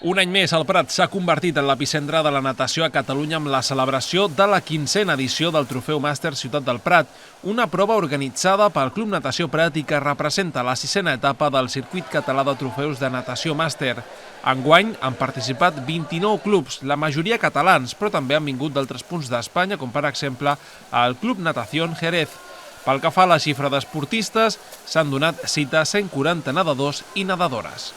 Un any més, el Prat s'ha convertit en l'epicentre de la natació a Catalunya amb la celebració de la 15a edició del Trofeu Màster Ciutat del Prat, una prova organitzada pel Club Natació Prat i que representa la 6a etapa del Circuit Català de Trofeus de Natació Màster. Enguany han participat 29 clubs, la majoria catalans, però també han vingut d'altres punts d'Espanya, com per exemple el Club Natación Jerez. Pel que fa a la xifra d'esportistes, s'han donat cita a 140 nedadors i nedadores.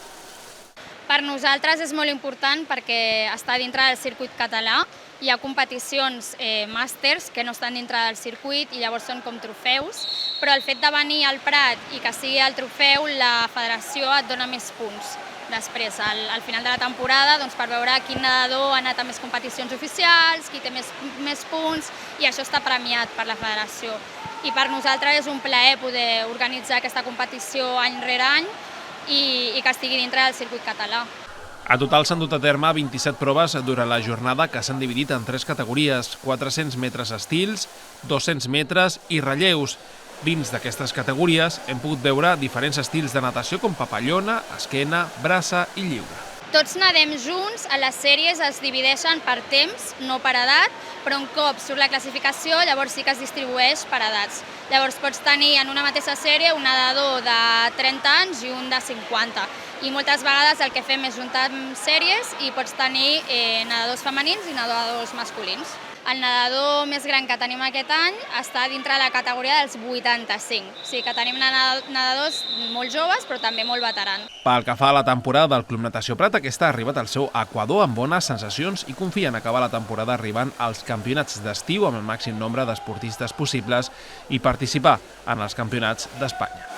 Per nosaltres és molt important perquè està dintre del circuit català. Hi ha competicions màsters que no estan dintre del circuit i llavors són com trofeus, però el fet de venir al Prat i que sigui el trofeu, la federació et dona més punts. Després, al final de la temporada, per veure quin nedador ha anat a més competicions oficials, qui té més punts, i això està premiat per la federació. I per nosaltres és un plaer poder organitzar aquesta competició any rere any i que estigui dintre del circuit català. A total s'han dut a terme 27 proves durant la jornada que s'han dividit en 3 categories, 400 metres estils, 200 metres i relleus. Dins d'aquestes categories hem pogut veure diferents estils de natació com papallona, esquena, braça i lliure. Tots nedem junts, a les sèries es divideixen per temps, no per edat, però un cop surt la classificació llavors sí que es distribueix per edats. Llavors pots tenir en una mateixa sèrie un nedador de 30 anys i un de 50. I moltes vegades el que fem és juntar sèries i pots tenir nedadors femenins i nedadors masculins. El nedador més gran que tenim aquest any està dintre de la categoria dels 85. O sigui que tenim nedadors molt joves però també molt veterans. Pel que fa a la temporada del Club Natació Prat, aquesta ha arribat al seu equador amb bones sensacions i confia en acabar la temporada arribant als campionats d'estiu amb el màxim nombre d'esportistes possibles i participar en els campionats d'Espanya.